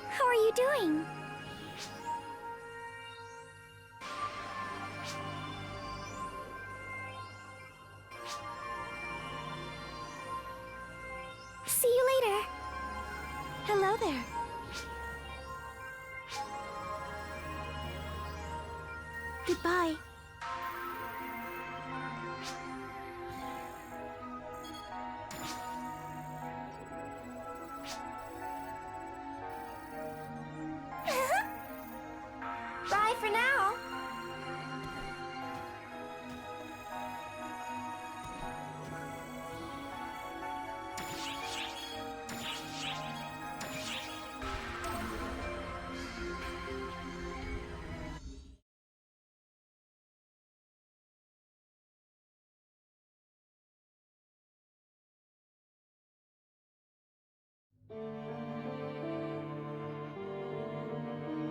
How are you doing? See you later. Hello there. Goodbye. Bye for now.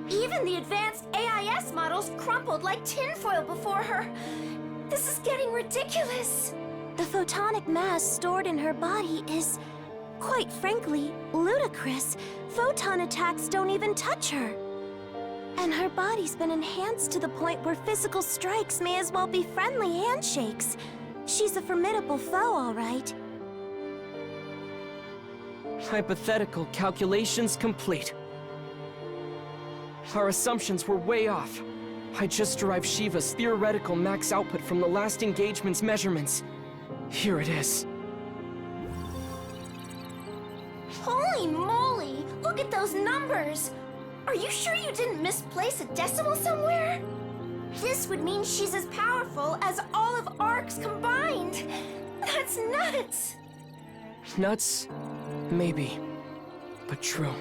Even the advanced AIS models crumpled like tinfoil before her. This is getting ridiculous. The photonic mass stored in her body is, quite frankly, ludicrous. Photon attacks don't even touch her. And her body's been enhanced to the point where physical strikes may as well be friendly handshakes. She's a formidable foe, all right. Hypothetical calculations complete. Our assumptions were way off. I just derived Shiva's theoretical max output from the last engagement's measurements. Here it is. Holy moly! Look at those numbers! Are you sure you didn't misplace a decimal somewhere? This would mean she's as powerful as all of ARCs combined! That's nuts! Nuts? Maybe. But true.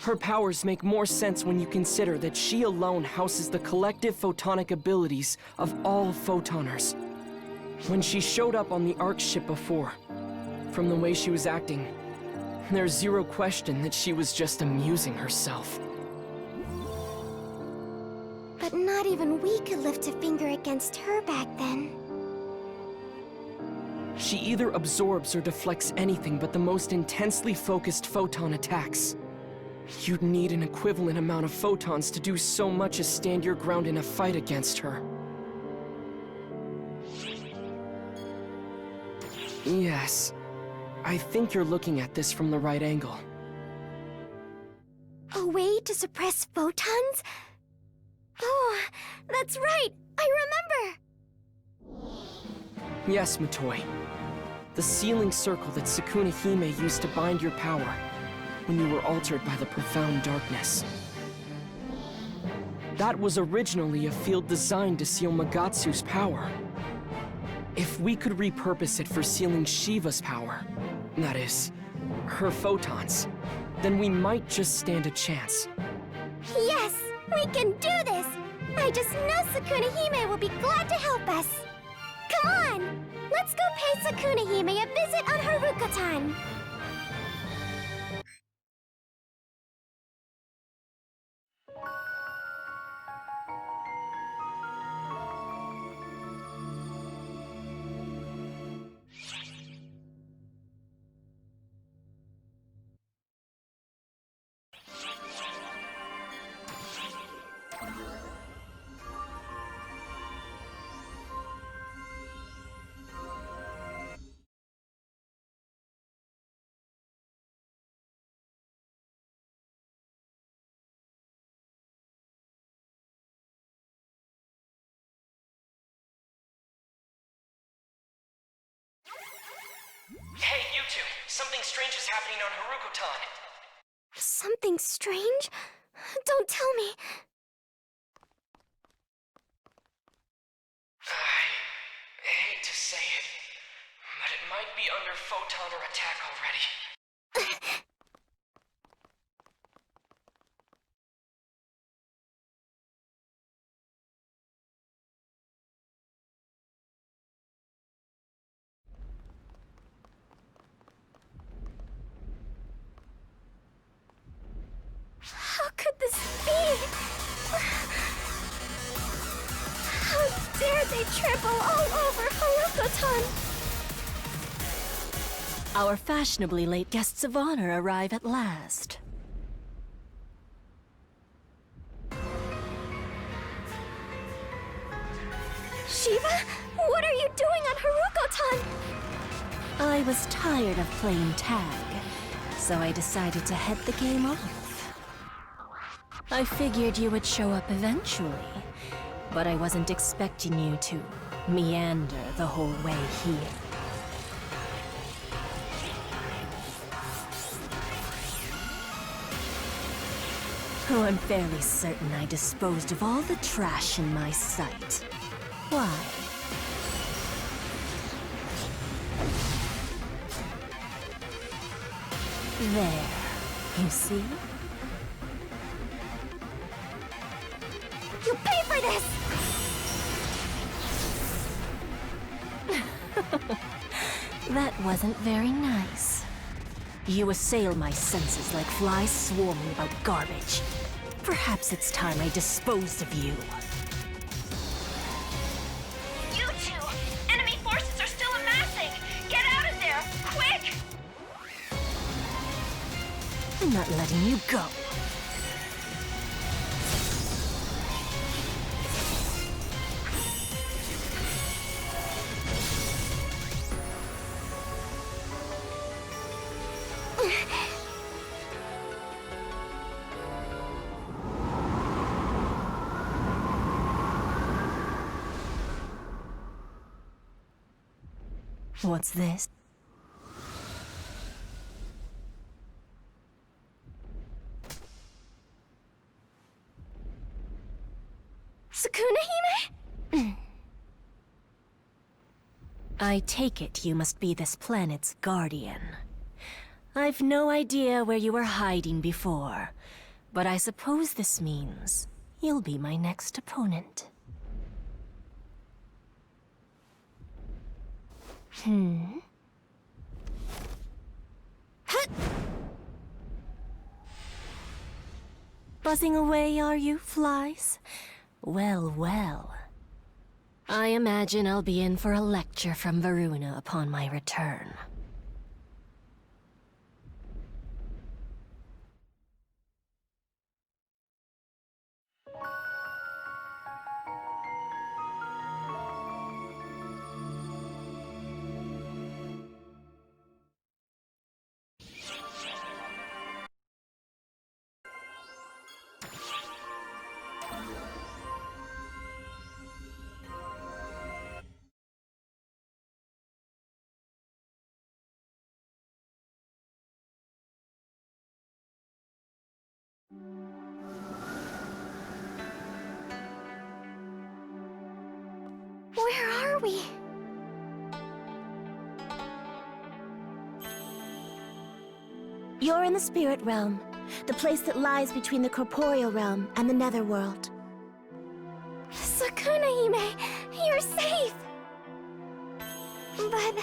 Her powers make more sense when you consider that she alone houses the collective photonic abilities of all photoners. When she showed up on the ARC ship before, from the way she was acting, there's zero question that she was just amusing herself. But not even we could lift a finger against her back then. She either absorbs or deflects anything but the most intensely focused photon attacks. You'd need an equivalent amount of photons to do so much as stand your ground in a fight against her. Yes. I think you're looking at this from the right angle. A way to suppress photons? Oh, that's right! I remember! Yes, Matoi. The sealing circle that Sukuna Hime used to bind your power when you were altered by the profound darkness. That was originally a field designed to seal Magatsu's power. If we could repurpose it for sealing Shiva's power, that is, her photons, then we might just stand a chance. Yes! We can do this! I just know Sukuna Hime will be glad to help us! Come on! Let's go pay Sukuna Hime a visit on Haruka-tan! Hey, you two! Something strange is happening on Haruko-tan! Something strange? Don't tell me. I hate to say it, but it might be under photoner attack already. How could this be? How dare they trample all over Haruko-tan? Our fashionably late guests of honor arrive at last. Shiva, what are you doing on Haruko-tan? I was tired of playing tag, so I decided to head the game off. I figured you would show up eventually, but I wasn't expecting you to meander the whole way here. Oh, I'm fairly certain I disposed of all the trash in my sight. Why? There, you see? You pay for this! That wasn't very nice. You assail my senses like flies swarming about garbage. Perhaps it's time I disposed of you. You two! Enemy forces are still amassing! Get out of there! Quick! I'm not letting you go. What's this? Sukuna-hime? I take it you must be this planet's guardian. I've no idea where you were hiding before, but I suppose this means you'll be my next opponent. Buzzing away, are you, flies? Well, well. I imagine I'll be in for a lecture from Varuna upon my return. Where are we? You're in the spirit realm, the place that lies between the corporeal realm and the netherworld. Sukuna-hime, you're safe! But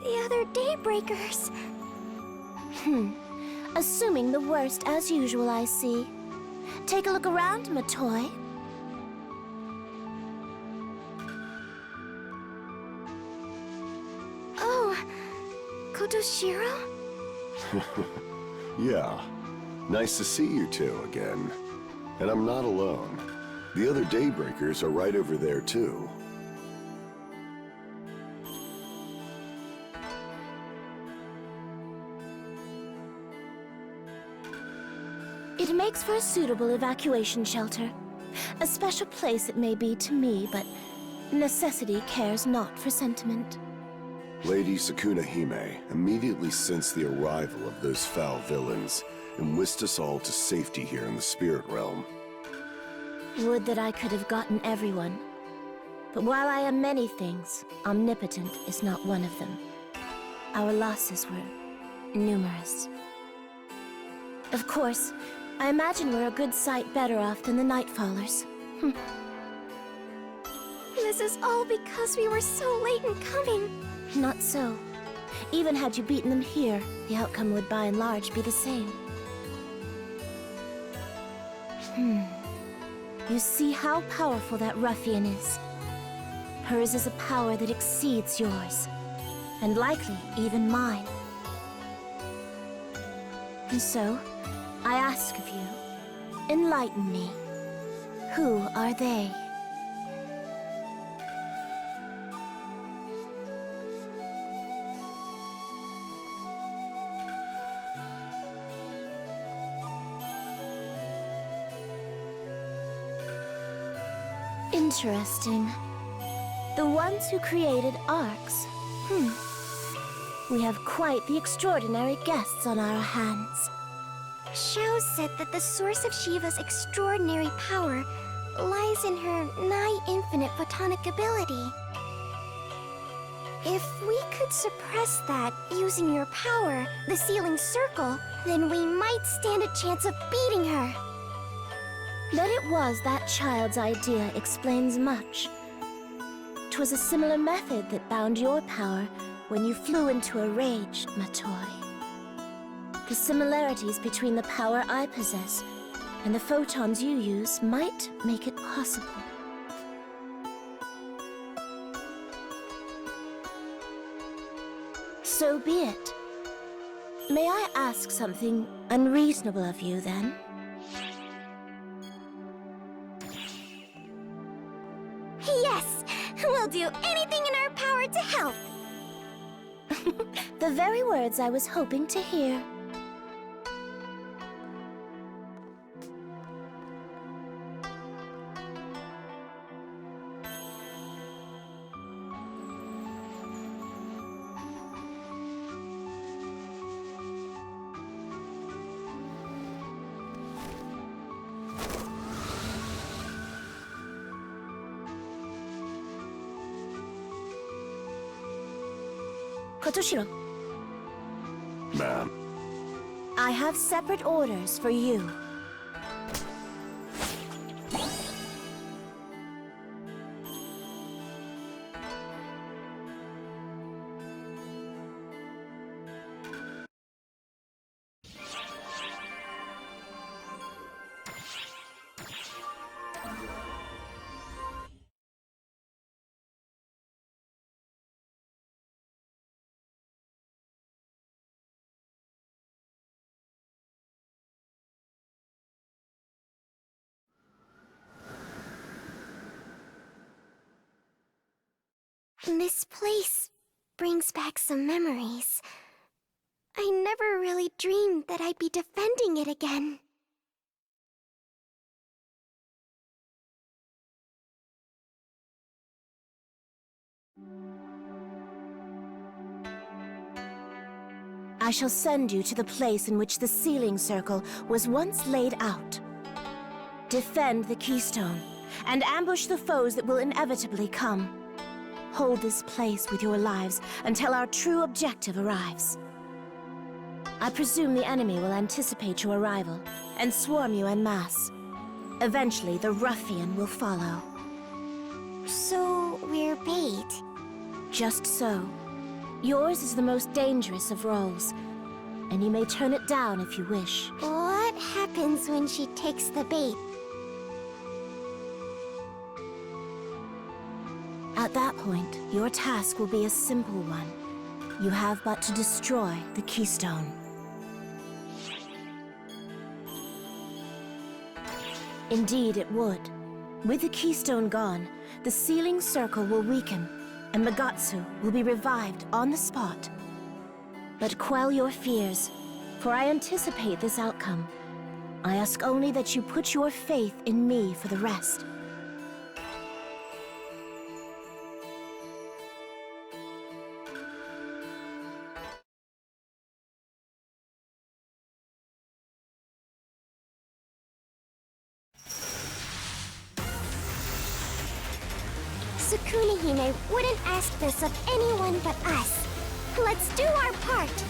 the other Daybreakers... Assuming the worst as usual, I see. Take a look around, my toy. Oh, Kotoshiro? Yeah. Nice to see you two again. And I'm not alone. The other Daybreakers are right over there, too. It makes for a suitable evacuation shelter. A special place it may be to me, but necessity cares not for sentiment. Lady Sukuna-hime immediately sensed the arrival of those foul villains and whisked us all to safety here in the spirit realm. Would that I could have gotten everyone. But while I am many things, omnipotent is not one of them. Our losses were numerous. Of course, I imagine we're a good sight better off than the Nightfallers. This is all because we were so late in coming. Not so. Even had you beaten them here, the outcome would by and large be the same. You see how powerful that ruffian is. Hers is a power that exceeds yours, and likely even mine. And so, I ask of you, enlighten me. Who are they? Interesting. The ones who created arcs. We have quite the extraordinary guests on our hands. Shao said that the source of Shiva's extraordinary power lies in her nigh-infinite photonic ability. If we could suppress that using your power, the sealing circle, then we might stand a chance of beating her. That it was that child's idea explains much. 'Twas a similar method that bound your power when you flew into a rage, Matoi. The similarities between the power I possess and the photons you use might make it possible. So be it. May I ask something unreasonable of you, then? Yes! We'll do anything in our power to help! The very words I was hoping to hear. Kotoshiro, Ma'am. I have separate orders for you. This place brings back some memories. I never really dreamed that I'd be defending it again. I shall send you to the place in which the sealing circle was once laid out. Defend the keystone, and ambush the foes that will inevitably come. Hold this place with your lives until our true objective arrives. I presume the enemy will anticipate your arrival and swarm you en masse. Eventually, the ruffian will follow. So, we're bait. Just so. Yours is the most dangerous of roles, and you may turn it down if you wish. What happens when she takes the bait? At that point, your task will be a simple one. You have but to destroy the keystone. Indeed, it would. With the keystone gone, the sealing circle will weaken, and Magatsu will be revived on the spot. But quell your fears, for I anticipate this outcome. I ask only that you put your faith in me for the rest. Sukuna-hime wouldn't ask this of anyone but us. Let's do our part!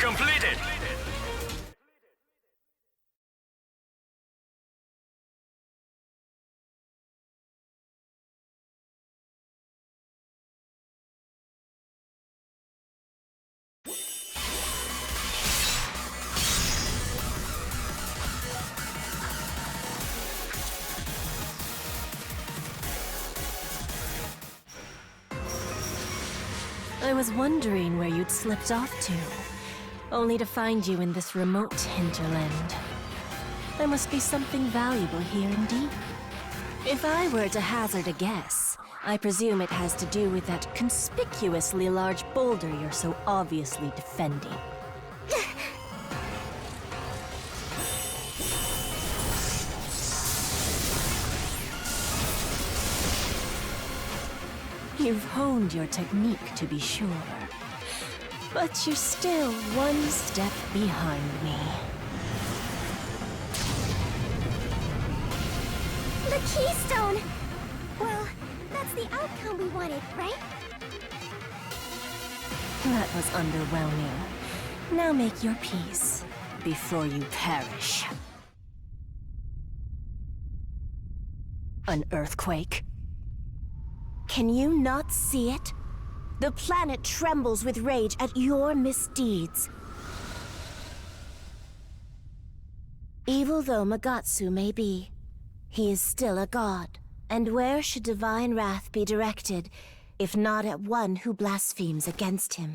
completed. I was wondering where you'd slipped off to, only to find you in this remote hinterland. There must be something valuable here indeed. If I were to hazard a guess, I presume it has to do with that conspicuously large boulder you're so obviously defending. You've honed your technique, to be sure. But you're still one step behind me. The keystone! Well, that's the outcome we wanted, right? That was underwhelming. Now make your peace, before you perish. An earthquake? Can you not see it? The planet trembles with rage at your misdeeds. Evil though Magatsu may be, he is still a god. And where should divine wrath be directed, if not at one who blasphemes against him?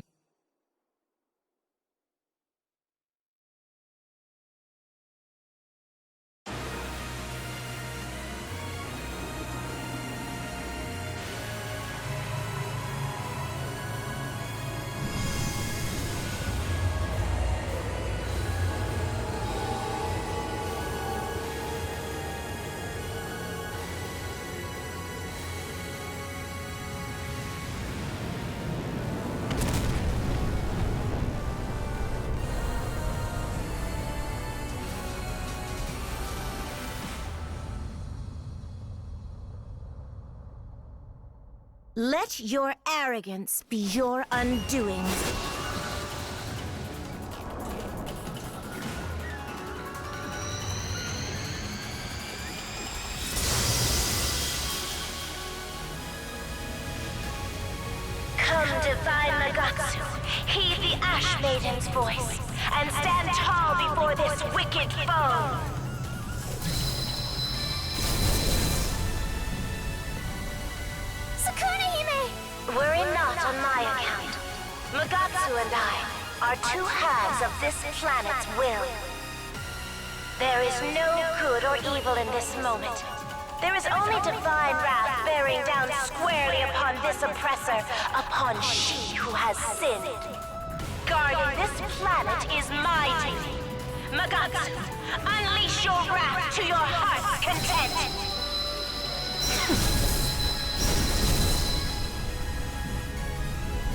Let your arrogance be your undoing. Come, divine Magatsu, heed the Ash Maiden's voice, and stand tall before this wicked foe. Worry not on my account. Magatsu and I are two halves of this planet's will. There is no good or evil in this moment. There is only divine wrath bearing down squarely upon this oppressor, upon she who has sinned. Guarding this planet is my duty. Magatsu, unleash your wrath to your heart's content.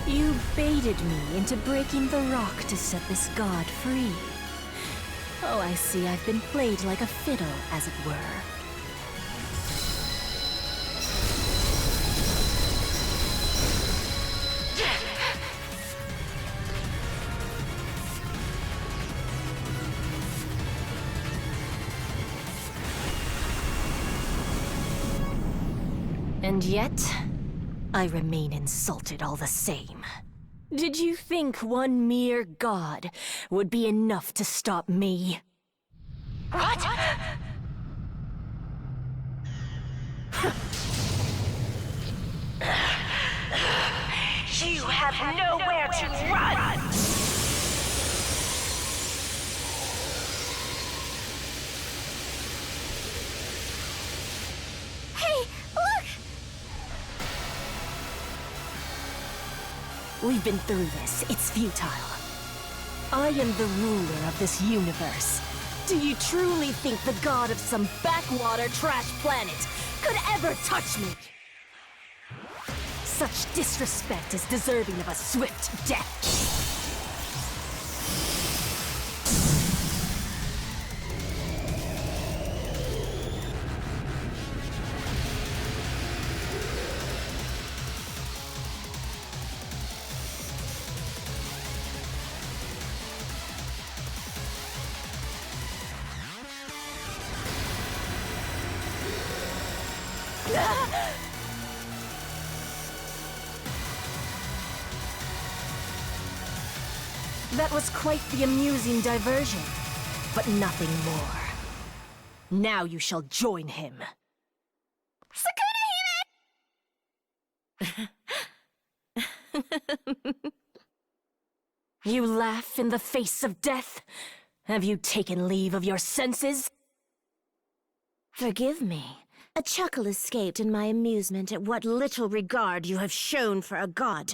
You baited me into breaking the rock to set this god free. Oh, I see I've been played like a fiddle, as it were. And yet, I remain insulted all the same. Did you think one mere god would be enough to stop me? What? You have nowhere to run! Hey, look! We've been through this. It's futile. I am the ruler of this universe. Do you truly think the god of some backwater trash planet could ever touch me? Such disrespect is deserving of a swift death. That was quite the amusing diversion, but nothing more. Now you shall join him. You laugh in the face of death? Have you taken leave of your senses? Forgive me. A chuckle escaped in my amusement at what little regard you have shown for a god.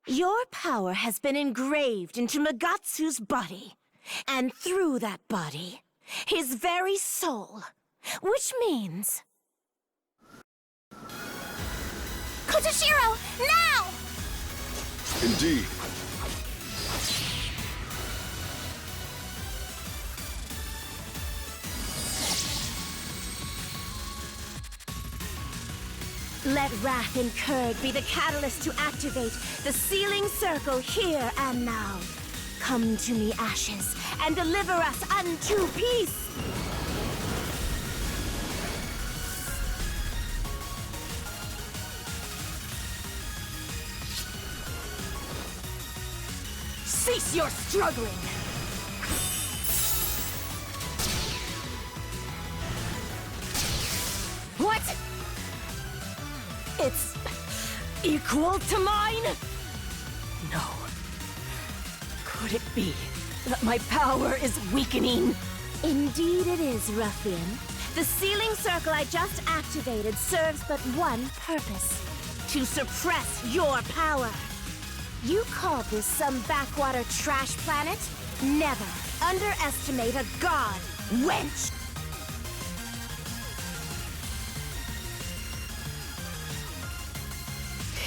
Your power has been engraved into Magatsu's body, and through that body, his very soul, which means... Kotoshiro, now! Indeed. Let wrath incurred be the catalyst to activate the sealing circle here and now. Come to me, ashes, and deliver us unto peace! Cease your struggling! What? It's equal to mine? No. Could it be that my power is weakening? Indeed it is, ruffian. The sealing circle I just activated serves but one purpose: to suppress your power. You call this some backwater trash planet? Never underestimate a god, wench!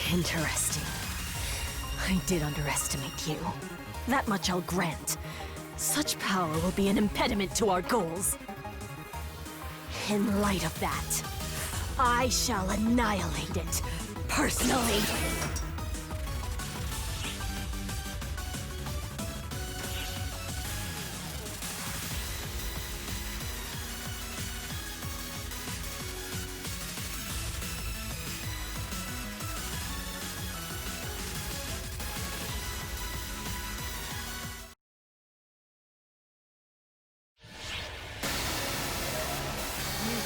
Interesting. I did underestimate you. That much I'll grant. Such power will be an impediment to our goals. In light of that, I shall annihilate it, personally.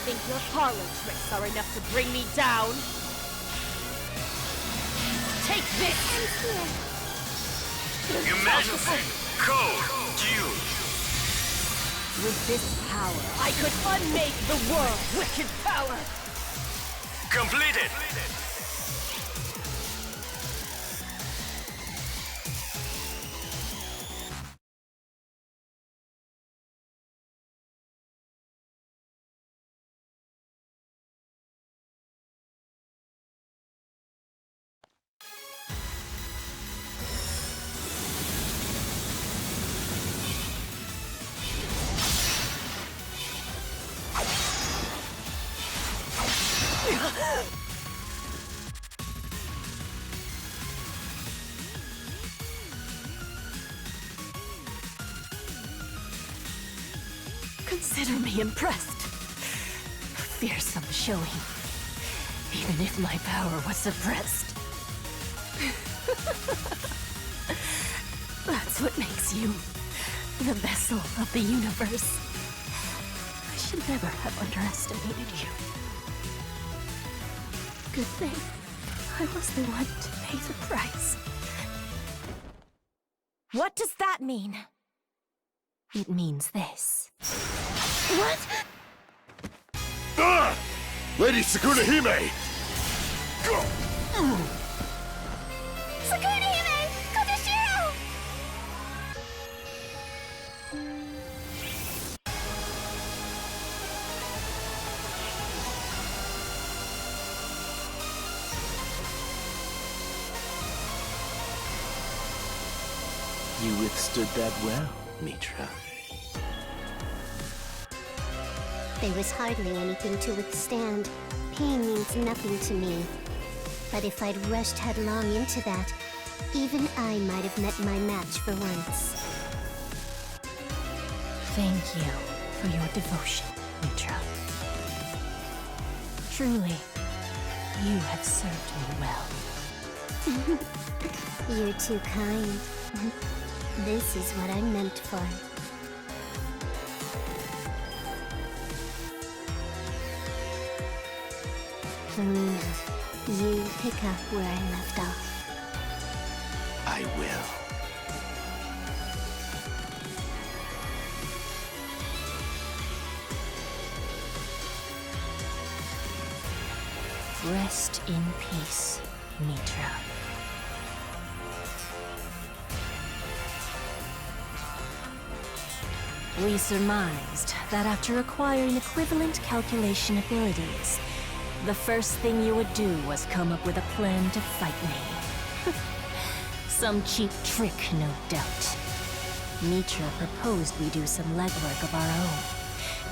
Think your parlor tricks are enough to bring me down? Take this! Emergency! Code Q! With this power, I could unmake the world! Wicked power! Completed! Consider me impressed. Fearsome showing. Even if my power was suppressed. That's what makes you the vessel of the universe. I should never have underestimated you. Good thing I was the one to pay the price. What does that mean? It means this. What? Ah! Lady Sukuna Hime! Sukuna Hime! Kotoshiro! You withstood that well, Mitra. There was hardly anything to withstand. Pain means nothing to me. But if I'd rushed headlong into that, even I might have met my match for once. Thank you for your devotion, Mitra. Truly, you have served me well. You're too kind. This is what I'm meant for. Luna, you pick up where I left off. I will. Rest in peace, Mitra. We surmised that after acquiring equivalent calculation abilities, the first thing you would do was come up with a plan to fight me. Some cheap trick, no doubt. Mitra proposed we do some legwork of our own,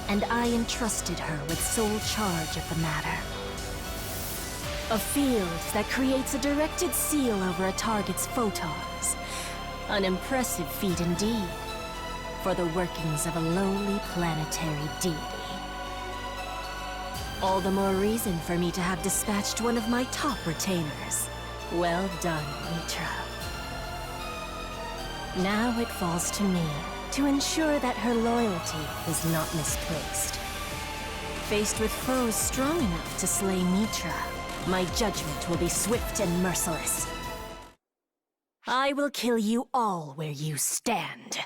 and I entrusted her with sole charge of the matter. A field that creates a directed seal over a target's photons. An impressive feat indeed, for the workings of a lowly planetary deity. All the more reason for me to have dispatched one of my top retainers. Well done, Mitra. Now it falls to me to ensure that her loyalty is not misplaced. Faced with foes strong enough to slay Mitra, my judgment will be swift and merciless. I will kill you all where you stand.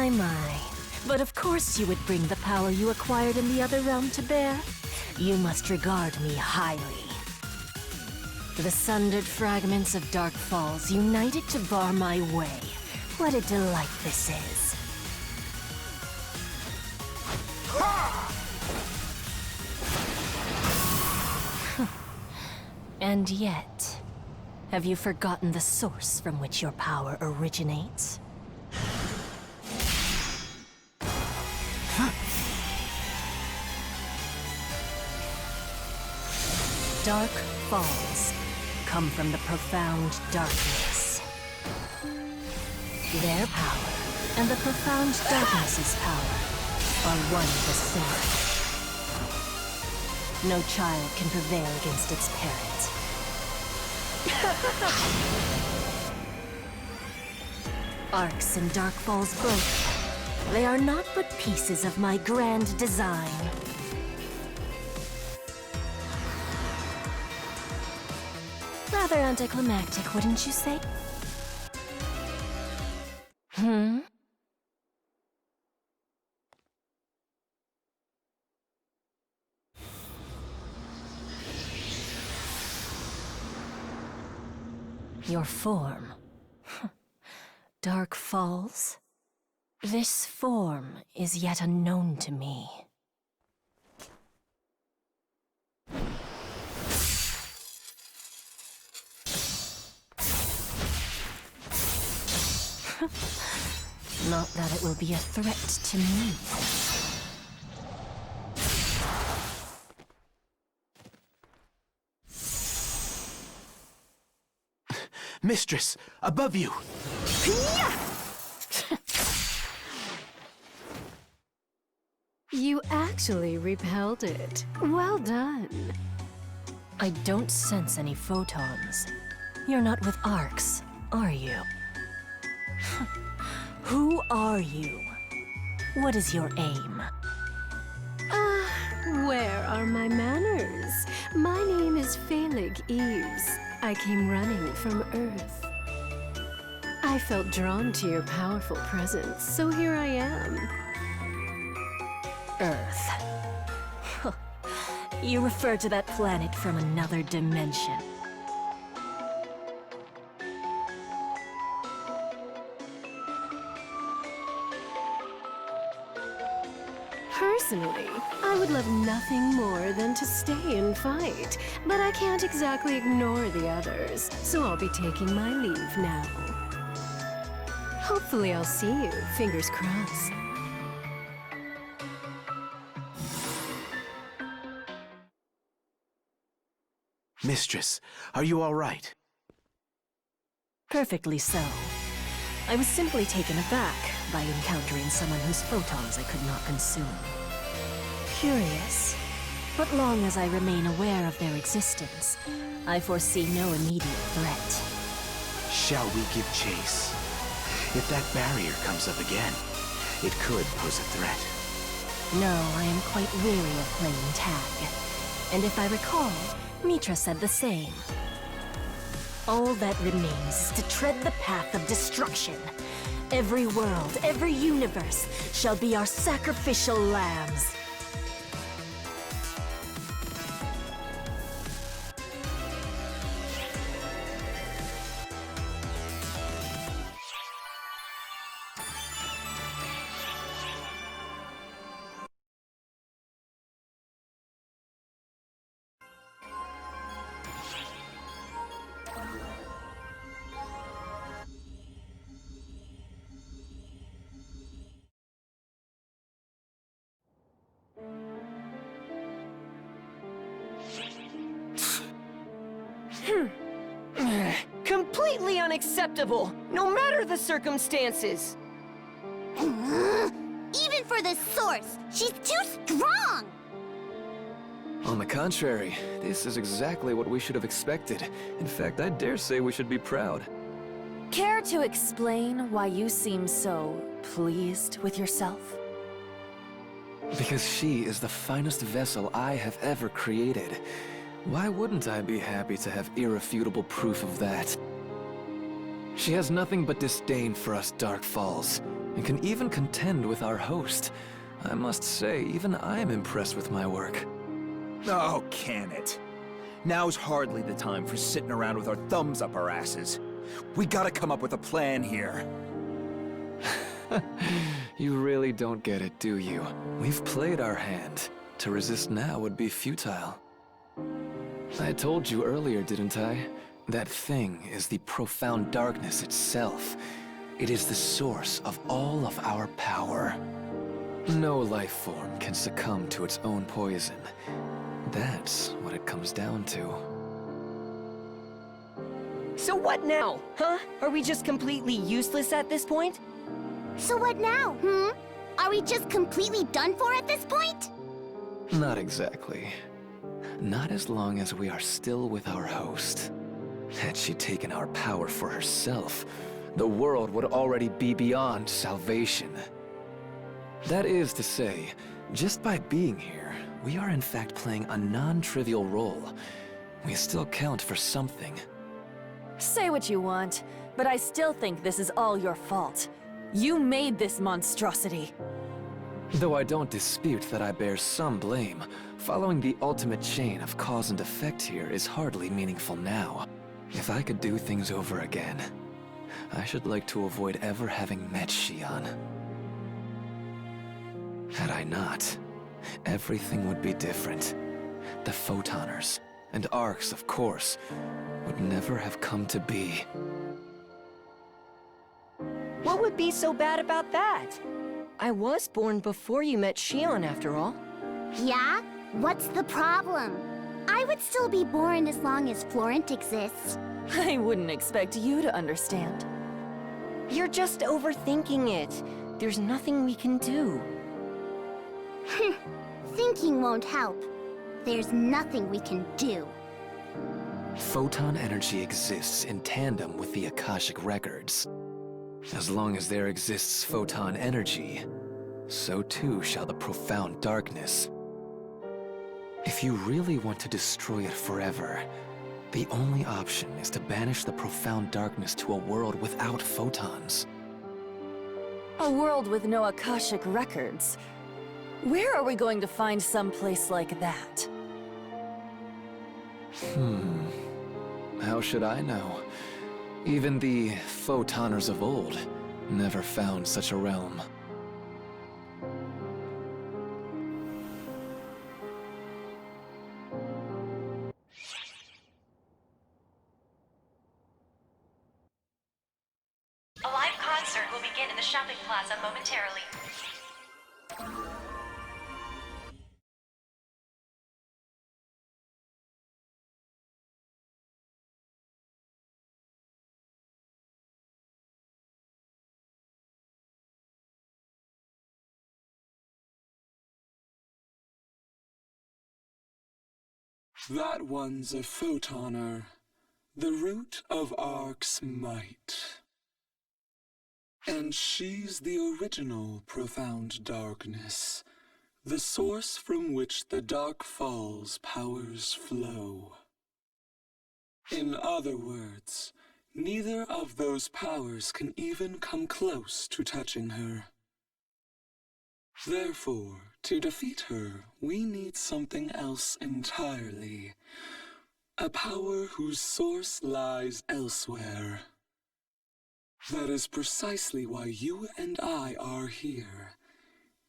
My. But of course you would bring the power you acquired in the other realm to bear. You must regard me highly. The sundered fragments of Dark Falls united to bar my way. What a delight this is. And yet, have you forgotten the source from which your power originates? Dark Falls come from the profound darkness. Their power and the profound darkness's power are one and the same. No child can prevail against its parent. Arcs and Dark Falls both. They are not but pieces of my grand design. Rather anticlimactic, wouldn't you say? Your form. Dark Falls? This form is yet unknown to me. Not that it will be a threat to me. Mistress, above you! You actually repelled it. Well done. I don't sense any photons. You're not with arcs, are you? Who are you? What is your aim? Where are my manners? My name is Phalig Eves. I came running from Earth. I felt drawn to your powerful presence, so here I am. Earth. You refer to that planet from another dimension. Personally, I would love nothing more than to stay and fight, but I can't exactly ignore the others, so I'll be taking my leave now. Hopefully I'll see you, fingers crossed. Mistress, are you all right? Perfectly so. I was simply taken aback by encountering someone whose photons I could not consume. Curious, but long as I remain aware of their existence, I foresee no immediate threat. Shall we give chase? If that barrier comes up again, it could pose a threat. No, I am quite weary of playing tag. And if I recall, Mitra said the same. All that remains is to tread the path of destruction. Every world, every universe shall be our sacrificial lambs. Completely unacceptable, no matter the circumstances. Even for the source, she's too strong! On the contrary, this is exactly what we should have expected. In fact, I dare say we should be proud. Care to explain why you seem so pleased with yourself? Because she is the finest vessel I have ever created. Why wouldn't I be happy to have irrefutable proof of that? She has nothing but disdain for us Dark Falls, and can even contend with our host. I must say, even I'm impressed with my work. Oh, can it? Now's hardly the time for sitting around with our thumbs up our asses. We gotta come up with a plan here. You really don't get it, do you? We've played our hand. To resist now would be futile. I told you earlier, didn't I? That thing is the profound darkness itself. It is the source of all of our power. No life form can succumb to its own poison. That's what it comes down to. So what now, huh? Are we just completely useless at this point? So what now, Are we just completely done for at this point? Not exactly. Not as long as we are still with our host. Had she taken our power for herself, the world would already be beyond salvation. That is to say, just by being here, we are in fact playing a non-trivial role. We still count for something. Say what you want, but I still think this is all your fault. You made this monstrosity. Though I don't dispute that I bear some blame, following the ultimate chain of cause and effect here is hardly meaningful now. If I could do things over again, I should like to avoid ever having met Xion. Had I not, everything would be different. The Photoners, and Arcs, of course, would never have come to be. What would be so bad about that? I was born before you met Xion, after all. Yeah? What's the problem? I would still be born as long as Florent exists. I wouldn't expect you to understand. You're just overthinking it. There's nothing we can do. Thinking won't help. There's nothing we can do. Photon energy exists in tandem with the Akashic records. As long as there exists photon energy, so too shall the profound darkness. If you really want to destroy it forever, The only option is to banish the profound darkness to a world without photons. A world with no Akashic records. Where are we going to find some place like that? How should I know? Even the photoners of old never found such a realm. A live concert will begin in the shopping plaza momentarily. That one's a photoner, the root of Ark's might. And she's the original profound darkness, the source from which the Dark Falls powers flow. In other words, neither of those powers can even come close to touching her. Therefore, to defeat her, we need something else entirely. A power whose source lies elsewhere. That is precisely why you and I are here.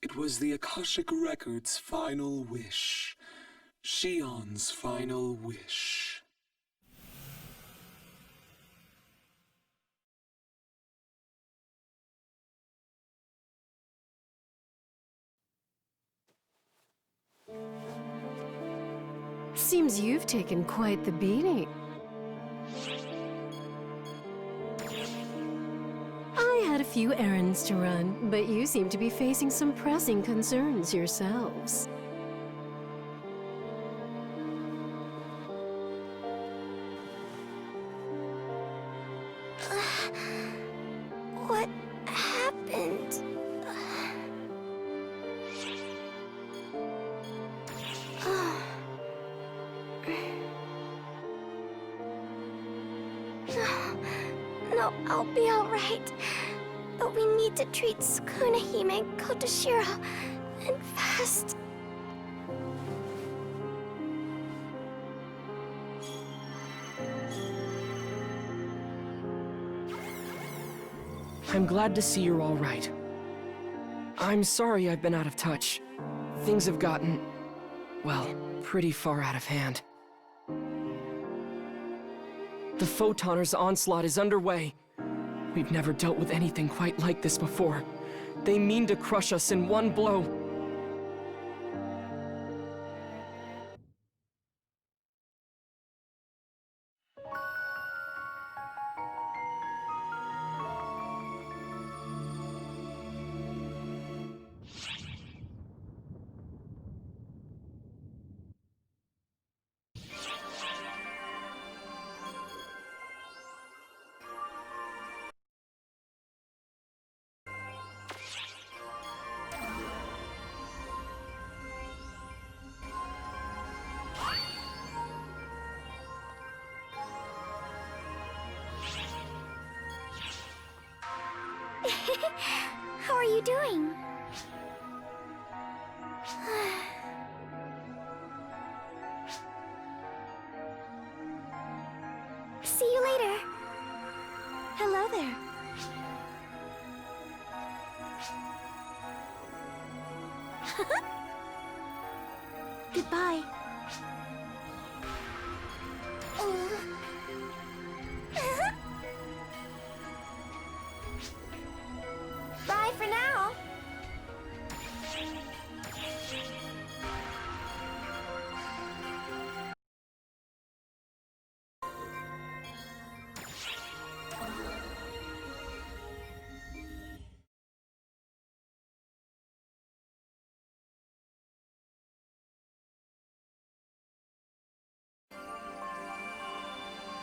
It was the Akashic Record's final wish. Shion's final wish. Seems you've taken quite the beating. I had a few errands to run, but you seem to be facing some pressing concerns yourselves. What happened? No, I'll be all right. But we need to treat Sukuna Hime, Kotoshiro, and fast. I'm glad to see you're all right. I'm sorry I've been out of touch. Things have gotten, well, pretty far out of hand. The Photoners' onslaught is underway. We've never dealt with anything quite like this before. They mean to crush us in one blow. How are you doing? See you later. Hello there. Goodbye. Bye for now.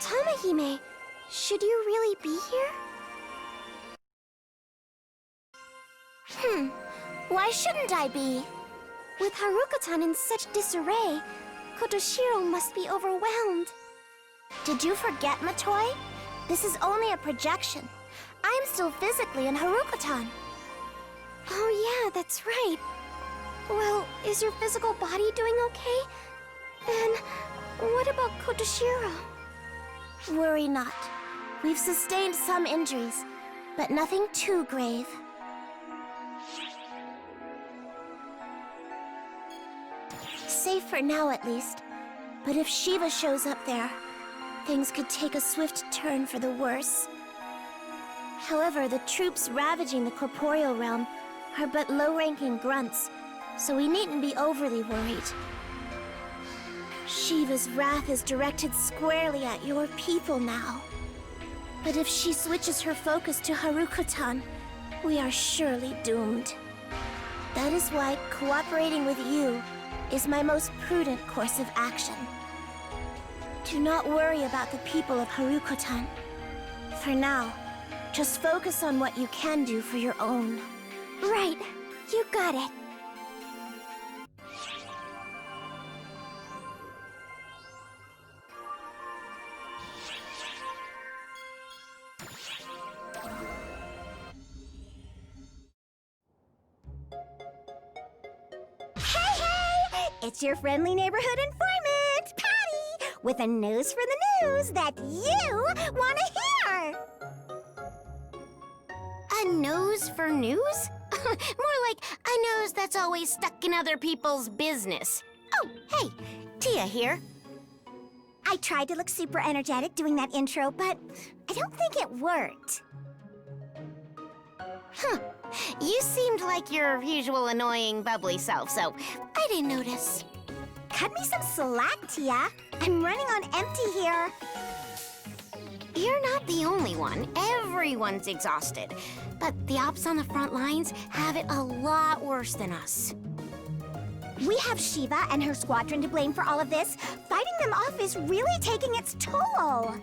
Tamahime, should you really be here? Why shouldn't I be? With Haruka-tan in such disarray, Kotoshiro must be overwhelmed. Did you forget, Matoy? This is only a projection. I am still physically in Harukotan. Oh yeah, that's right. Well, is your physical body doing okay? And what about Kotoshiro? Worry not. We've sustained some injuries, but nothing too grave. Safe for now, at least. But if Shiva shows up there, things could take a swift turn for the worse. However, the troops ravaging the corporeal realm are but low-ranking grunts, so we needn't be overly worried. Shiva's wrath is directed squarely at your people now. But if she switches her focus to Harukotan, we are surely doomed. That is why cooperating with you is my most prudent course of action. Do not worry about the people of Harukotan. For now, just focus on what you can do for your own. Right, you got it. Hey! It's your friendly neighborhood informant, Patty, with a news for the news that you want to hear. A nose for news? More like a nose that's always stuck in other people's business. Oh, hey, Tia here. I tried to look super energetic doing that intro, but I don't think it worked. Huh. You seemed like your usual annoying, bubbly self, so I didn't notice. Cut me some slack, Tia. I'm running on empty here. You're not the only one. Everyone's exhausted. But the ops on the front lines have it a lot worse than us. We have Shiva and her squadron to blame for all of this. Fighting them off is really taking its toll.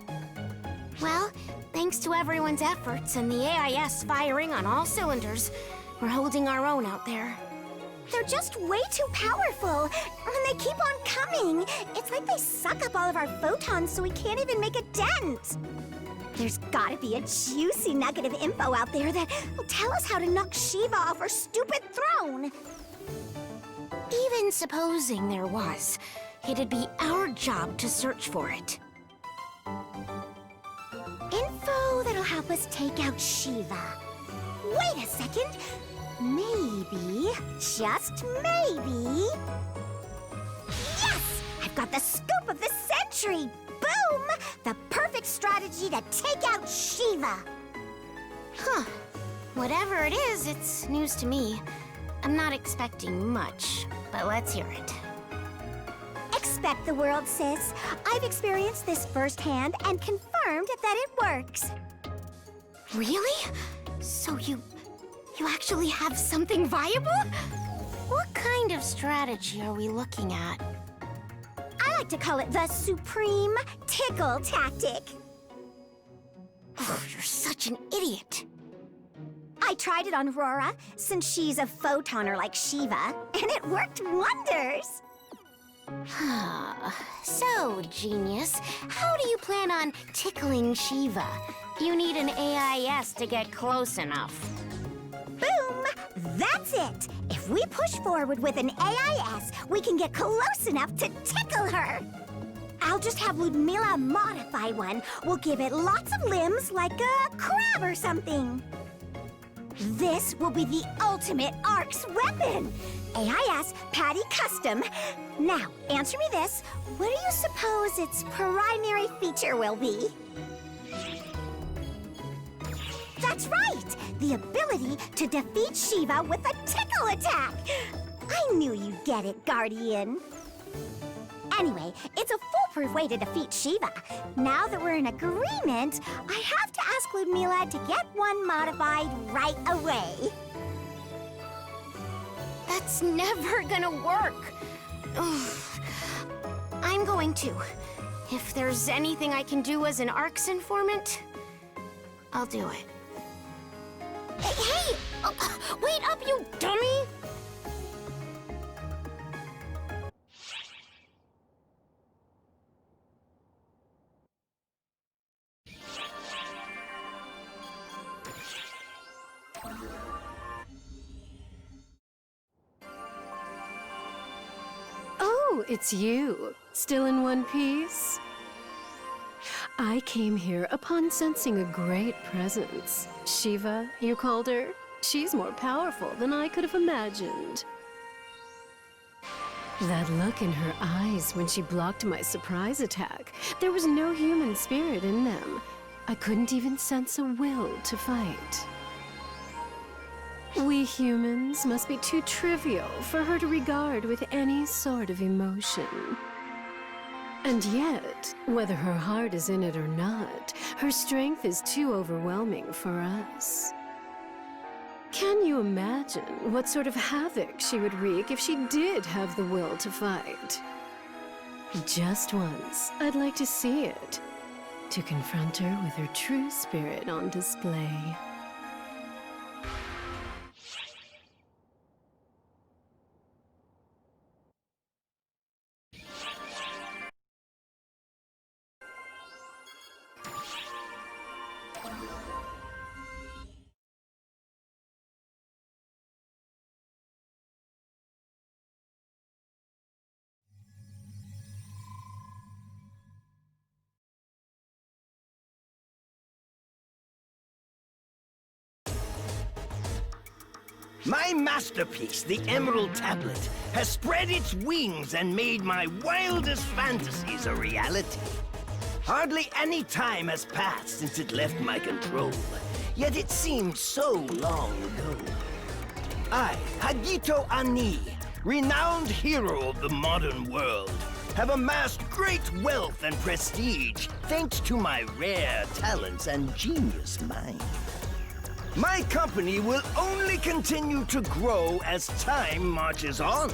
Well, thanks to everyone's efforts and the AIS firing on all cylinders, we're holding our own out there. They're just way too powerful, and they keep on coming. It's like they suck up all of our photons so we can't even make a dent. There's gotta be a juicy nugget of info out there that will tell us how to knock Shiva off her stupid throne. Even supposing there was, it'd be our job to search for it. Info that'll help us take out Shiva. Wait a second. Maybe, just maybe... Yes! I've got the scoop of the century! Boom! The perfect strategy to take out Shiva! Huh. Whatever it is, it's news to me. I'm not expecting much, but let's hear it. Expect the world, sis. I've experienced this firsthand and confirmed that it works. Really? So you actually have something viable? What kind of strategy are we looking at? I like to call it the supreme tickle tactic. Oh, you're such an idiot. I tried it on Rora, since she's a photoner like Shiva, and it worked wonders. So, genius, how do you plan on tickling Shiva? You need an AIS to get close enough. Boom! That's it! If we push forward with an AIS, we can get close enough to tickle her. I'll just have Ludmila modify one. We'll give it lots of limbs, like a crab or something. This will be the ultimate ARC's weapon! AIS Patty Custom. Now, answer me this. What do you suppose its primary feature will be? That's right! The ability to defeat Shiva with a tickle attack! I knew you'd get it, Guardian. Anyway, it's a foolproof way to defeat Shiva. Now that we're in agreement, I have to ask Ludmila to get one modified right away. That's never gonna work. Ugh. I'm going to. If there's anything I can do as an ARC's informant, I'll do it. Hey! Wait up, you dummy! Oh, it's you. Still in one piece? I came here upon sensing a great presence. Shiva, you called her? She's more powerful than I could have imagined. That look in her eyes when she blocked my surprise attack. There was no human spirit in them. I couldn't even sense a will to fight. We humans must be too trivial for her to regard with any sort of emotion. And yet, whether her heart is in it or not, her strength is too overwhelming for us. Can you imagine what sort of havoc she would wreak if she did have the will to fight? Just once, I'd like to see it, to confront her with her true spirit on display. My masterpiece, the Emerald Tablet, has spread its wings and made my wildest fantasies a reality. Hardly any time has passed since it left my control, yet it seems so long ago. I, Hagito Ani, renowned hero of the modern world, have amassed great wealth and prestige thanks to my rare talents and genius mind. My company will only continue to grow as time marches on,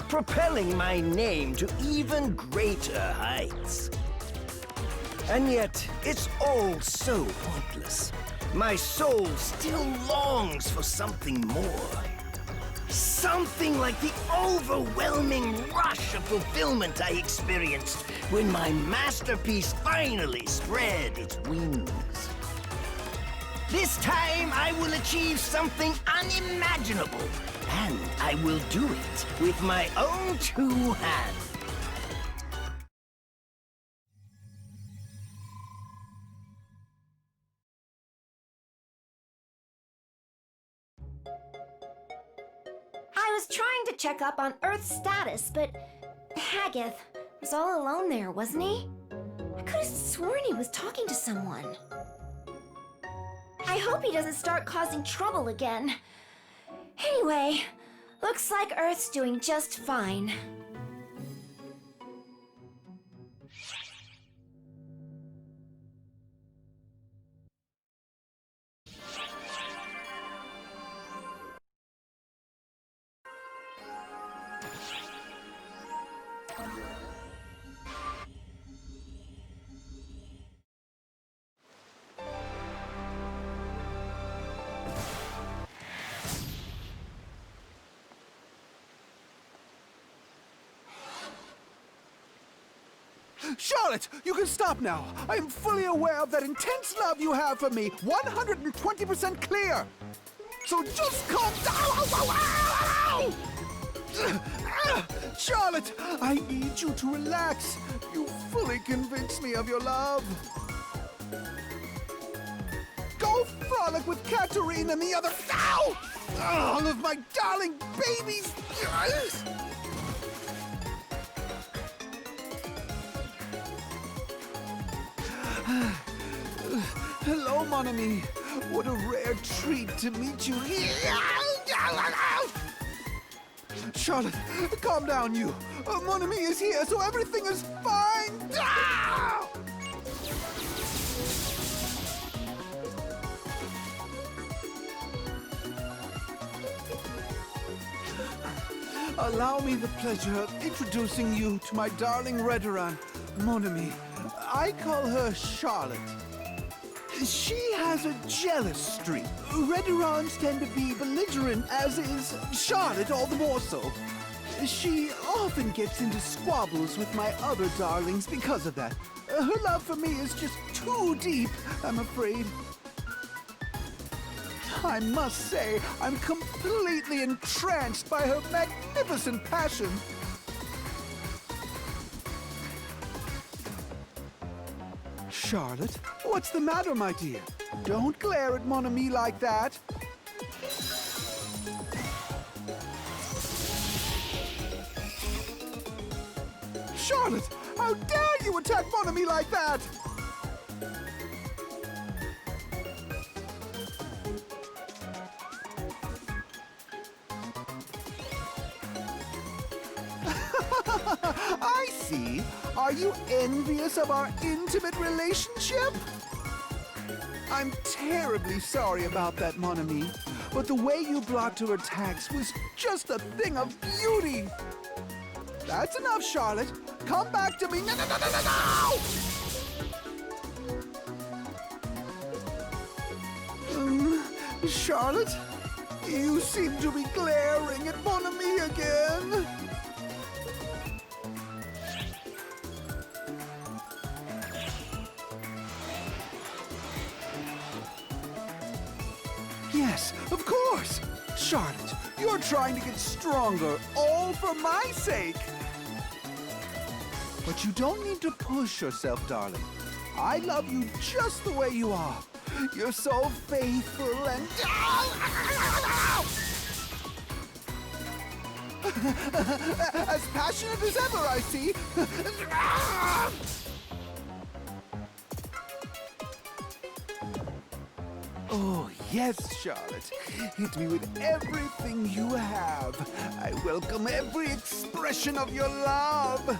propelling my name to even greater heights. And yet, it's all so pointless. My soul still longs for something more. Something like the overwhelming rush of fulfillment I experienced when my masterpiece finally spread its wings. This time, I will achieve something unimaginable, and I will do it with my own two hands. I was trying to check up on Earth's status, but Haggith was all alone there, wasn't he? I could have sworn he was talking to someone. I hope he doesn't start causing trouble again. Anyway, looks like Earth's doing just fine. Charlotte, you can stop now. I am fully aware of that intense love you have for me. 120% clear. So just calm down. Ow, ow, ow! Charlotte, I need you to relax. You fully convinced me of your love. Go frolic with Katarine and the other... Ow! All of my darling babies. Hello, mon ami. What a rare treat to meet you here. Charlotte, calm down, you. Mon ami is here, so everything is fine. Allow me the pleasure of introducing you to my darling Redoran, mon ami. I call her Charlotte. She has a jealous streak. Redorans tend to be belligerent, as is Charlotte all the more so. She often gets into squabbles with my other darlings because of that. Her love for me is just too deep, I'm afraid. I must say, I'm completely entranced by her magnificent passion. Charlotte, what's the matter, my dear? Don't glare at Mon Ami like that. Charlotte, how dare you attack Mon Ami like that? I see. Are you envious of our intimate relationship? I'm terribly sorry about that, Mon Ami, but the way you blocked her attacks was just a thing of beauty. That's enough, Charlotte. Come back to me. No, no, no, no, no, no! Charlotte, you seem to be glaring at Mon Ami again. Yes, of course. Charlotte, you're trying to get stronger, all for my sake. But you don't need to push yourself, darling. I love you just the way you are. You're so faithful and... as passionate as ever, I see. Oh, yes, Charlotte. Hit me with everything you have. I welcome every expression of your love.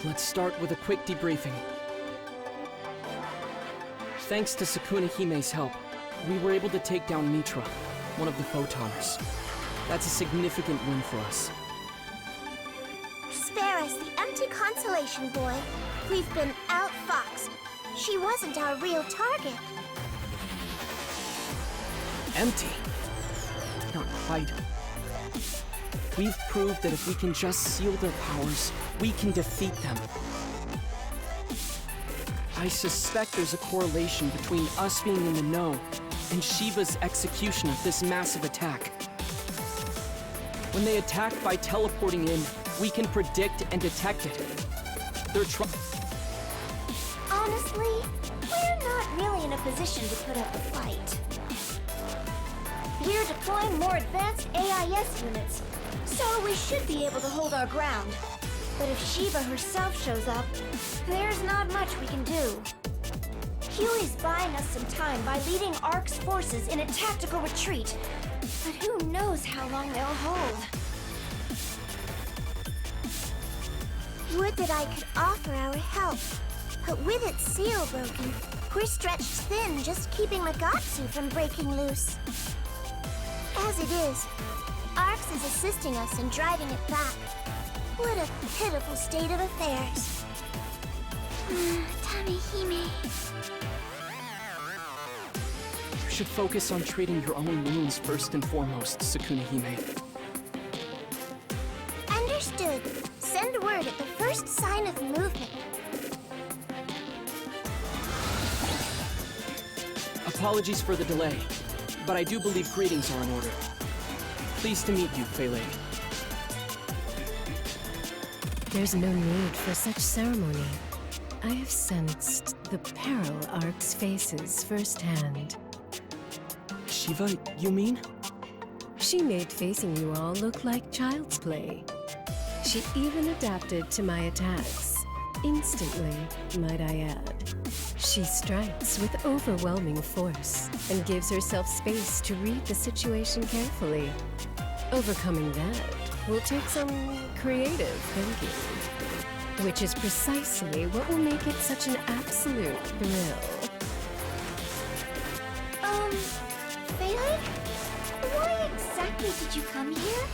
Let's start with a quick debriefing. Thanks to Sukuna Hime's help, we were able to take down Mitra, one of the Photoners. That's a significant win for us. Spare us the empty consolation, boy. We've been outfoxed. She wasn't our real target. Empty? Not quite. We've proved that if we can just seal their powers, we can defeat them. I suspect there's a correlation between us being in the know and Shiva's execution of this massive attack. When they attack by teleporting in, we can predict and detect it. They're Honestly, we're not really in a position to put up a fight. We're deploying more advanced AIS units, so we should be able to hold our ground. But if Shiva herself shows up, there's not much we can do. Huey's buying us some time by leading ARC's forces in a tactical retreat, but who knows how long they'll hold. Would that I could offer our help, but with its seal broken, we're stretched thin just keeping Magatsu from breaking loose. As it is, ARCS is assisting us in driving it back. What a pitiful state of affairs. Tamihime. You should focus on treating your own wounds first and foremost, Sukuna Hime. Understood. Send word at the first sign of movement. Apologies for the delay, but I do believe greetings are in order. Pleased to meet you, Fei Lei. There's no need for such ceremony. I have sensed the peril ARCS faces firsthand. Shiva, you mean? She made facing you all look like child's play. She even adapted to my attacks. Instantly, might I add. She strikes with overwhelming force and gives herself space to read the situation carefully. Overcoming that will take some creative thinking, which is precisely what will make it such an absolute thrill. did you come here?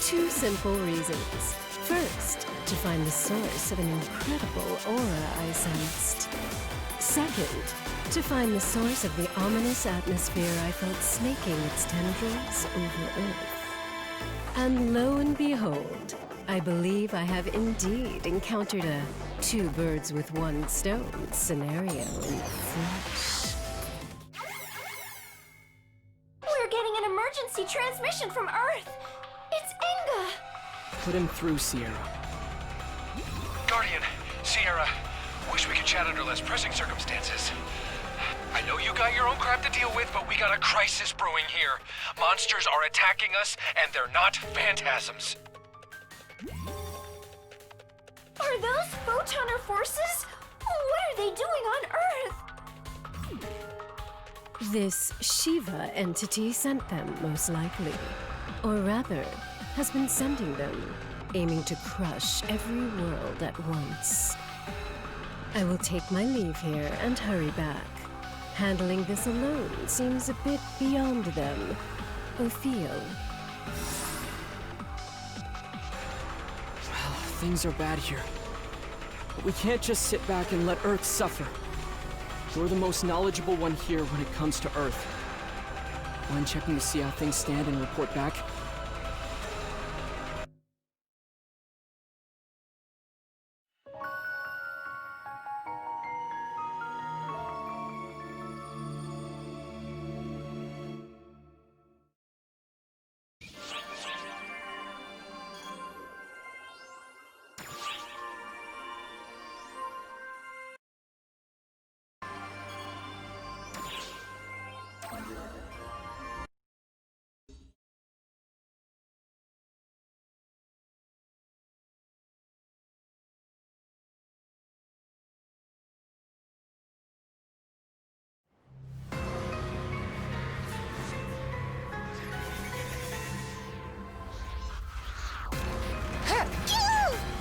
Two simple reasons. First, to find the source of an incredible aura I sensed. Second, to find the source of the ominous atmosphere I felt snaking its tendrils over Earth. And lo and behold, I believe I have indeed encountered a two birds with one stone scenario in the flesh. We're getting an emergency transmission from Earth. It's Inga. Put him through, Sierra. Guardian, Sierra, wish we could chat under less pressing circumstances. I know you got your own crap to deal with, but we got a crisis brewing here. Monsters are attacking us, and they're not phantasms. Are those photoner forces? What are they doing on Earth? This Shiva entity sent them, most likely. Or rather, has been sending them, aiming to crush every world at once. I will take my leave here and hurry back. Handling this alone seems a bit beyond them. Ophiel. Things are bad here. But we can't just sit back and let Earth suffer. You're the most knowledgeable one here when it comes to Earth. Mind checking to see how things stand and report back?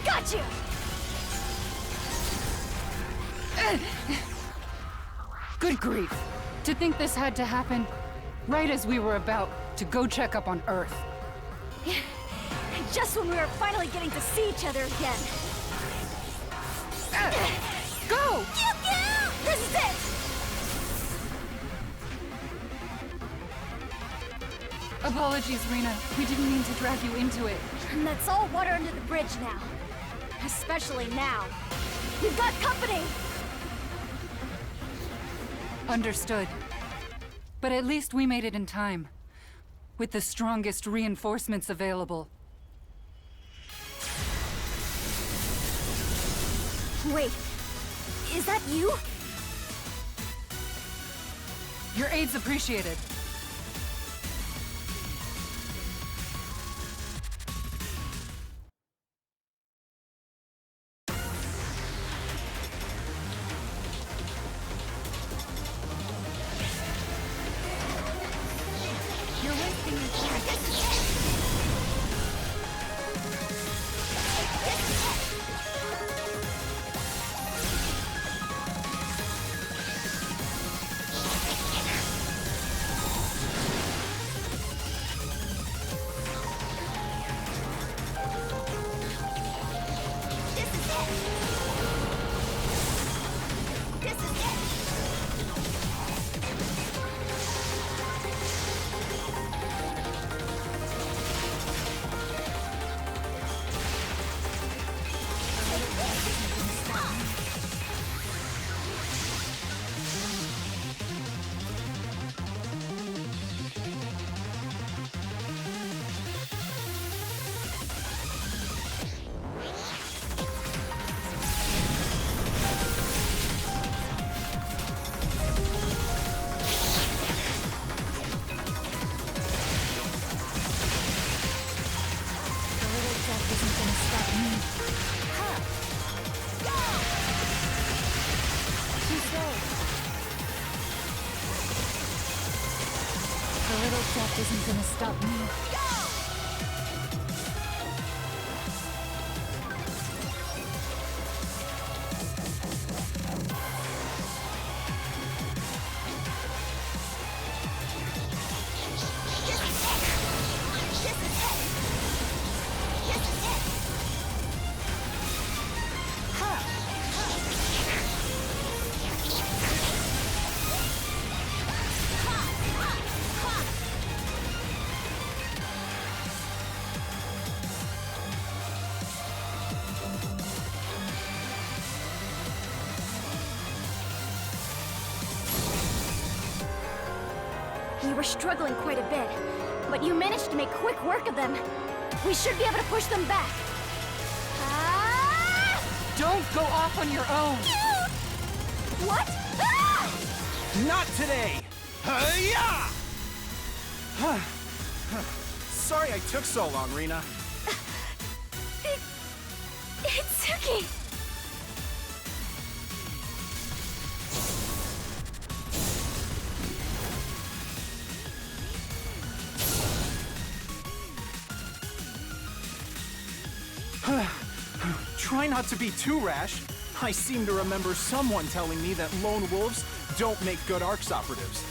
Got you! Good grief. To think this had to happen right as we were about to go check up on Earth. Just when we were finally getting to see each other again. Go! This is it! Apologies, Rena. We didn't mean to drag you into it. And that's all water under the bridge now. Especially now. We've got company! Understood. But at least we made it in time. With the strongest reinforcements available. Wait, is that you? Your aid's appreciated. Death isn't gonna stop me. were struggling quite a bit, but you managed to make quick work of them. We should be able to push them back. Ah! Don't go off on your own! What? Ah! Not today! Hi-ya! Sorry I took so long, Rena. Itsuki! Try not to be too rash. I seem to remember someone telling me that lone wolves don't make good ARCS operatives.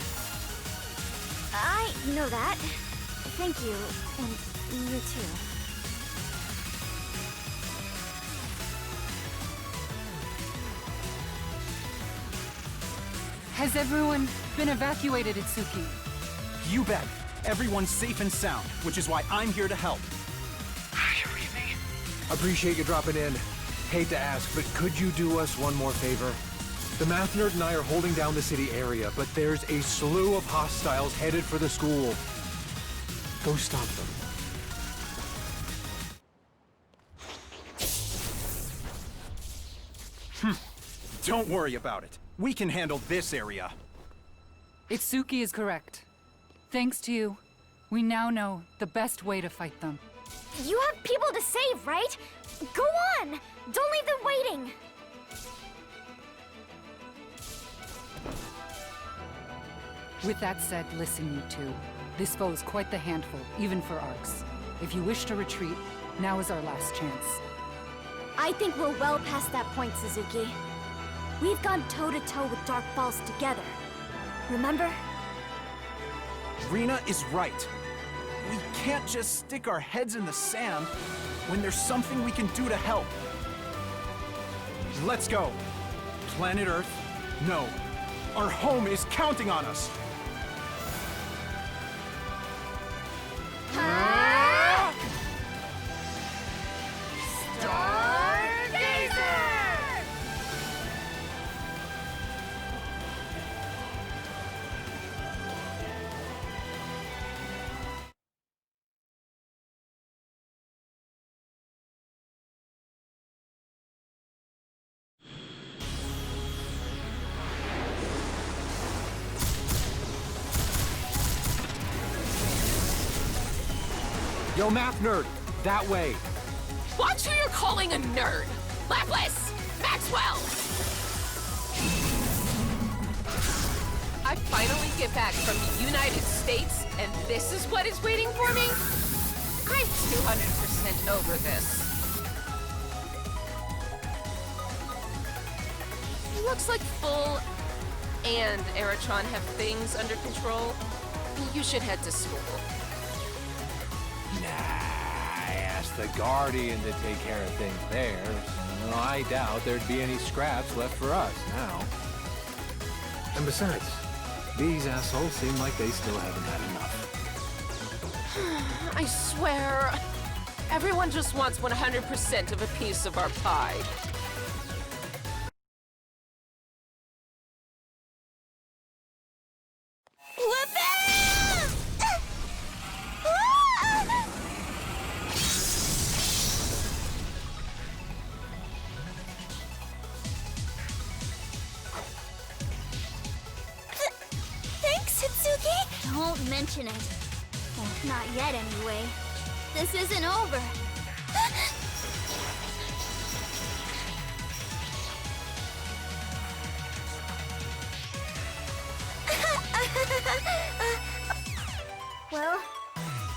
I know that. Thank you. And you too. Has everyone been evacuated, Itsuki? You bet. Everyone's safe and sound, which is why I'm here to help. You read me? Appreciate you dropping in. Hate to ask, but could you do us one more favor? The math nerd and I are holding down the city area, but there's a slew of hostiles headed for the school. Go stop them. Don't worry about it. We can handle this area. Itsuki is correct. Thanks to you, we now know the best way to fight them. You have people to save, right? Go on! Don't leave them waiting! With that said, listen, you two. This foe is quite the handful, even for ARCS. If you wish to retreat, now is our last chance. I think we're well past that point, Suzuki. We've gone toe-to-toe with Dark Falls together. Remember? Rena is right. We can't just stick our heads in the sand when there's something we can do to help. Let's go. Planet Earth, no. Our home is counting on us. Yo, math nerd, that way. Watch who you're calling a nerd. Lapis! Maxwell! I finally get back from the United States, and this is what is waiting for me? I'm 200% over this. Looks like Full and Eritron have things under control. You should head to school. Nah, I asked the Guardian to take care of things there. So I doubt there'd be any scraps left for us now. And besides, these assholes seem like they still haven't had enough. I swear, everyone just wants 100% of a piece of our pie. Thanks, Hitsuki! Don't mention it. Well, not yet, anyway. This isn't over. Well,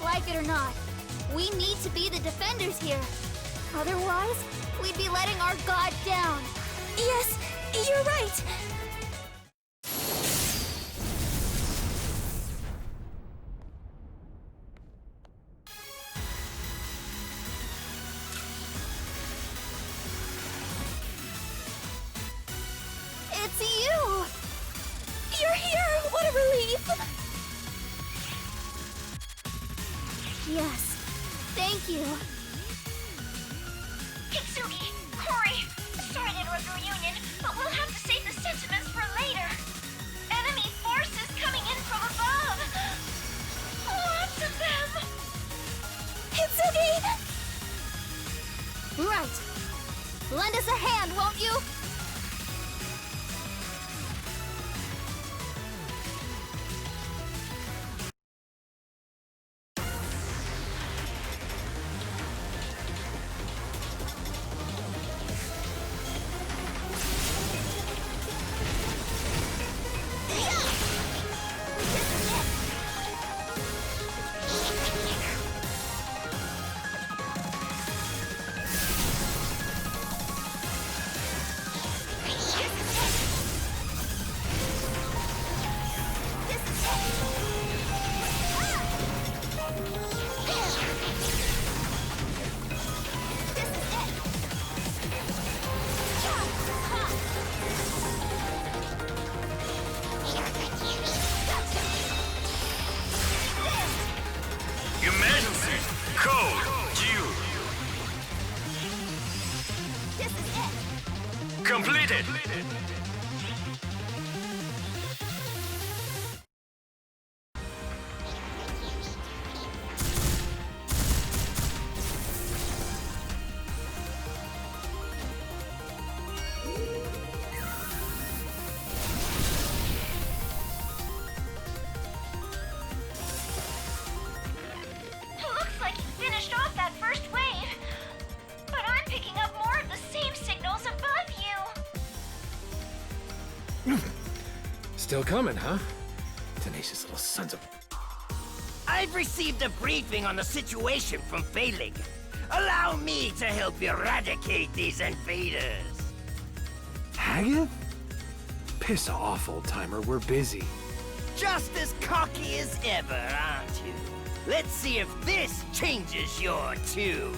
like it or not, we need to be the defenders here. Otherwise, we'd be letting our god down. Yes, you're right. It's you! You're here! What a relief! Yes, thank you. Kitsugi, Corey, sorry to interrupt the reunion, but we'll have to save the sentiments for later. Enemy forces coming in from above. us a hand, won't you? Emergency! Code due! This is it! Completed! Looks like you finished off that first wave. But I'm picking up more of the same signals above you. Still coming, huh? Tenacious little sons of... I've received a briefing on the situation from Failing. Allow me to help eradicate these invaders. Haggith? Piss off, old-timer. We're busy. Just as cocky as ever, aren't you? Let's see if this changes your tune.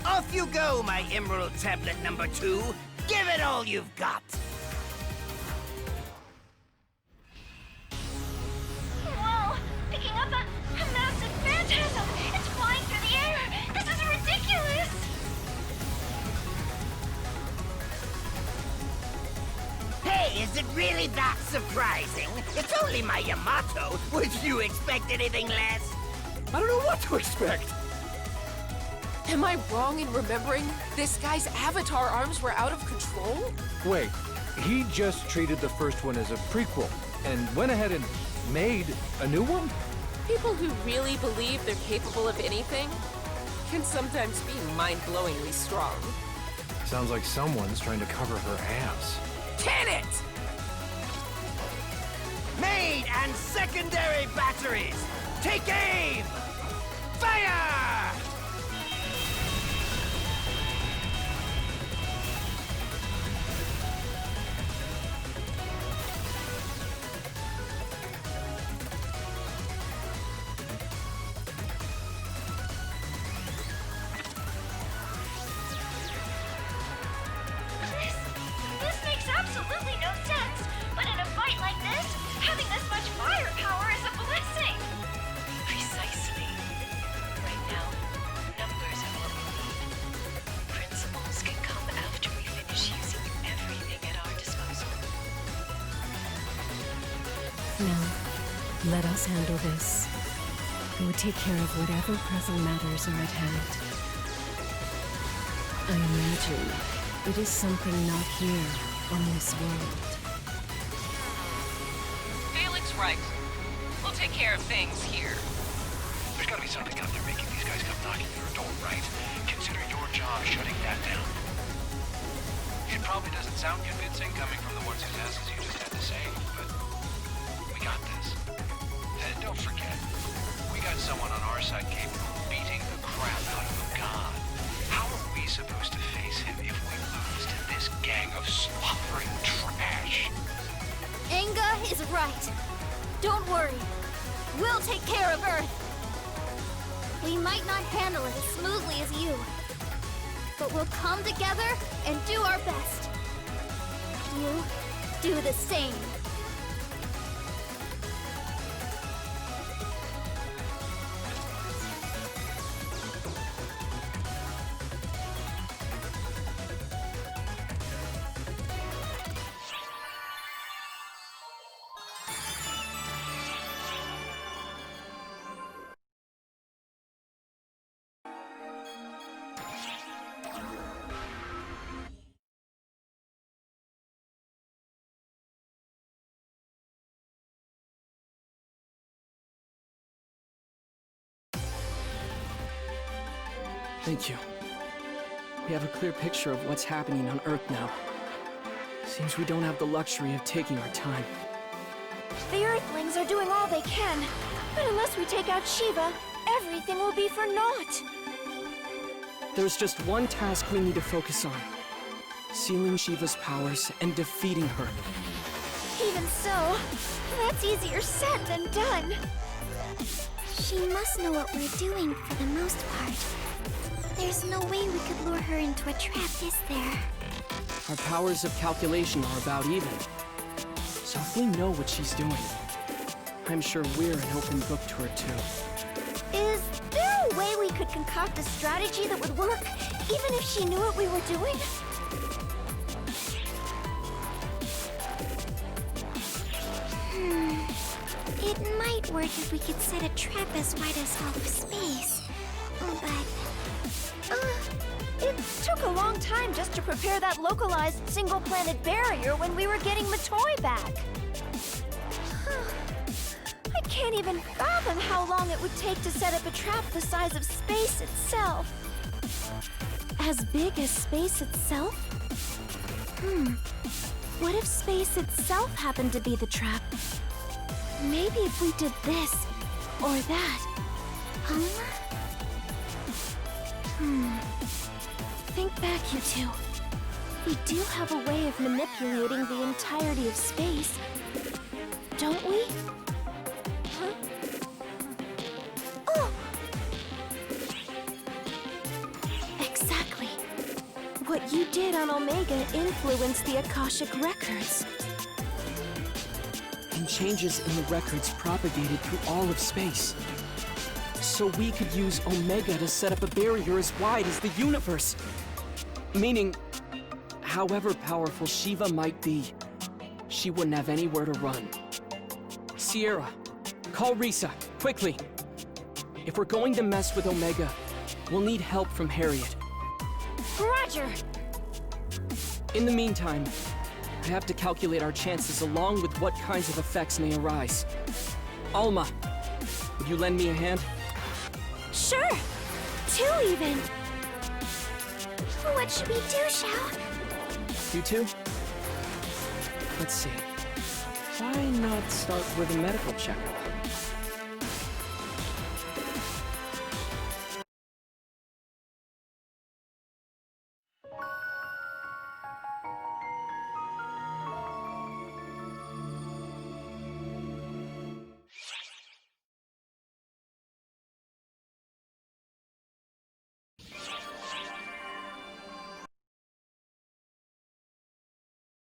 Off you go, my Emerald Tablet number 2. Give it all you've got. Whoa! Picking up a massive phantasm! It's flying through the air! This is ridiculous! Hey, is it really that surprising? It's only my Yamato. Would you expect anything less? I don't know what to expect. Am I wrong in remembering this guy's avatar arms were out of control? Wait, he just treated the first one as a prequel and went ahead and made a new one? People who really believe they're capable of anything can sometimes be mind-blowingly strong. Sounds like someone's trying to cover her ass. Can it? Main and secondary batteries, take aim! Fire! This makes absolutely no sense. But in a fight like this, having this much firepower is a blessing. Precisely. Right now, numbers are what we need. Principles can come after we finish using everything at our disposal. Now, let us handle this. We will take care of whatever present matters are at hand. I imagine it is something not here on this world. Felix right. We'll take care of things here. There's gotta be something out there making these guys come knocking your door, right? Consider your job shutting that down. It probably doesn't sound convincing coming from the ones whose asses you just had to save, but we got this. And don't forget, we got someone on our side capable of beating the crap out of a god. How are we supposed to face him if we lose to this gang of slobbering trash? Inga is right. Don't worry. We'll take care of Earth. We might not handle it as smoothly as you, but we'll come together and do our best. You do the same. Thank you. We have a clear picture of what's happening on Earth now. Seems we don't have the luxury of taking our time. The Earthlings are doing all they can, but unless we take out Shiva, everything will be for naught. There's just one task we need to focus on. Sealing Shiva's powers and defeating her. Even so, that's easier said than done. She must know what we're doing for the most part. There's no way we could lure her into a trap, is there? Our powers of calculation are about even. So if we know what she's doing, I'm sure we're an open book to her too. Is there a way we could concoct a strategy that would work, even if she knew what we were doing? It might work if we could set a trap as wide as all of space. But... It took a long time just to prepare that localized single-planet barrier when we were getting the toy back. I can't even fathom how long it would take to set up a trap the size of space itself. As big as space itself? What if space itself happened to be the trap? Maybe if we did this, or that. Think back, you two. We do have a way of manipulating the entirety of space, don't we? Oh! Exactly. What you did on Omega influenced the Akashic records. And changes in the records propagated through all of space. So we could use Omega to set up a barrier as wide as the universe. Meaning, however powerful Shiva might be, she wouldn't have anywhere to run. Sierra, call Risa, quickly. If we're going to mess with Omega, we'll need help from Harriet. Roger! In the meantime, I have to calculate our chances along with what kinds of effects may arise. Alma, would you lend me a hand? Sure! 2 even! What should we do, Xiao? You two? Let's see. Why not start with a medical checkup?